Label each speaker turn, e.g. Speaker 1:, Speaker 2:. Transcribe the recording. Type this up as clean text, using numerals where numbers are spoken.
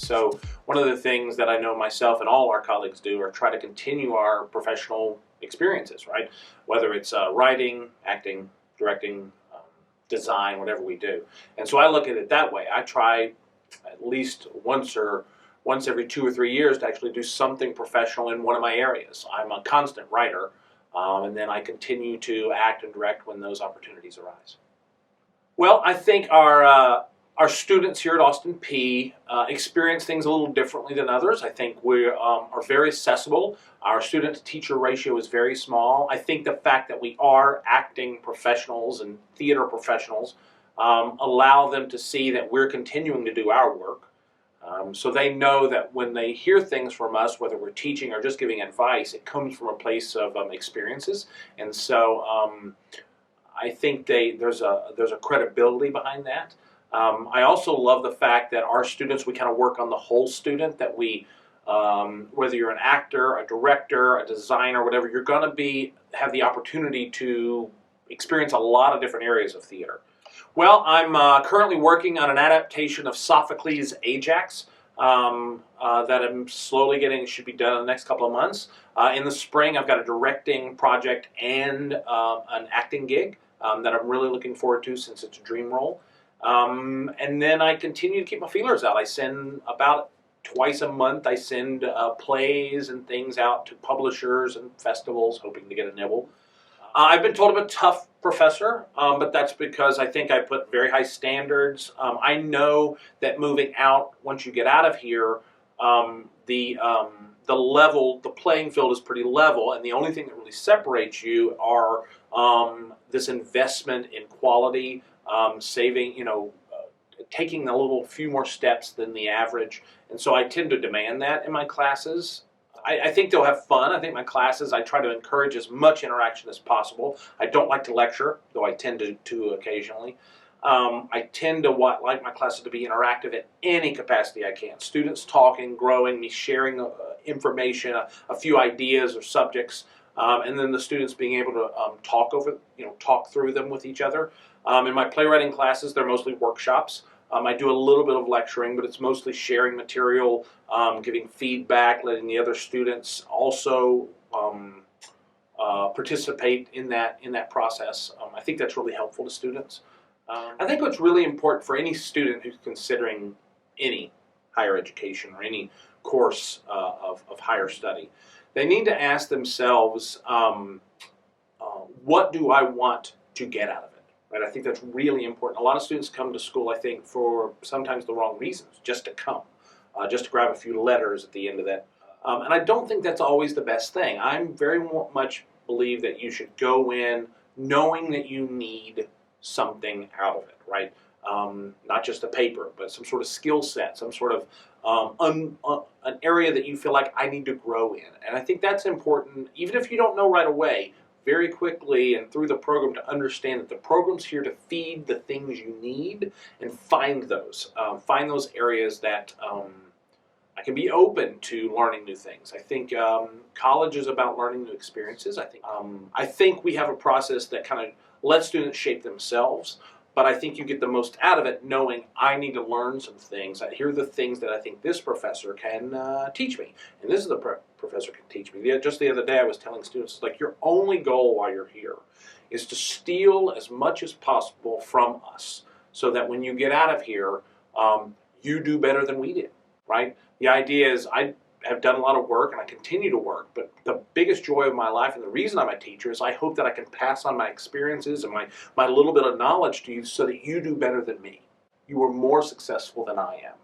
Speaker 1: So one of the things that I know myself and all our colleagues do are try to continue our professional experiences, right? Whether it's writing, acting, directing, design, whatever we do. And so I look at it that way. I try at least once every 2 or 3 years to actually do something professional in one of my areas. I'm a constant writer, and then I continue to act and direct when those opportunities arise. Well, I think our students here at Austin P experience things a little differently than others. I think we are very accessible. Our student-to-teacher ratio is very small. I think the fact that we are acting professionals and theater professionals allow them to see that we're continuing to do our work. So they know that when they hear things from us, whether we're teaching or just giving advice, it comes from a place of experiences. And so I think there's a credibility behind that. I also love the fact that our students, we kind of work on the whole student, that we, whether you're an actor, a director, a designer, whatever, you're going to have the opportunity to experience a lot of different areas of theater. Well, I'm currently working on an adaptation of Sophocles' Ajax that I'm slowly getting, should be done in the next couple of months. In the spring, I've got a directing project and an acting gig that I'm really looking forward to, since it's a dream role. And then I continue to keep my feelers out. I send about twice a month, I send plays and things out to publishers and festivals, hoping to get a nibble. I've been told I'm a tough professor, but that's because I think I put very high standards. I know that moving out, once you get out of here, the playing field is pretty level, and the only thing that really separates you are this investment in quality, saving, taking a few more steps than the average. And so I tend to demand that in my classes. I think they'll have fun. I think my classes, I try to encourage as much interaction as possible. I don't like to lecture, though I tend to occasionally. I tend to like my classes to be interactive in any capacity I can. Students talking, growing, me sharing information, a few ideas or subjects, and then the students being able to talk through them with each other. In my playwriting classes, they're mostly workshops. I do a little bit of lecturing, but it's mostly sharing material, giving feedback, letting the other students also participate in that process. I think that's really helpful to students. I think what's really important for any student who's considering any higher education or any course of higher study, they need to ask themselves, what do I want to get out of it? Right? I think that's really important. A lot of students come to school, I think, for sometimes the wrong reasons, just to come, just to grab a few letters at the end of that. And I don't think that's always the best thing. I very much believe that you should go in knowing that you need something out of it, right? Not just a paper, but some sort of skill set, some sort of an area that you feel like I need to grow in. And I think that's important, even if you don't know right away, very quickly and through the program, to understand that the program's here to feed the things you need and find those areas that I can be open to learning new things. I think college is about learning new experiences. I think we have a process that kind of lets students shape themselves, but I think you get the most out of it knowing I need to learn some things. Here are the things that I think this professor can teach me, and this is the professor can teach me. Just the other day, I was telling students, like, your only goal while you're here is to steal as much as possible from us, so that when you get out of here, you do better than we did, right? The idea is I have done a lot of work and I continue to work, but the biggest joy of my life and the reason I'm a teacher is I hope that I can pass on my experiences and my little bit of knowledge to you so that you do better than me. You are more successful than I am.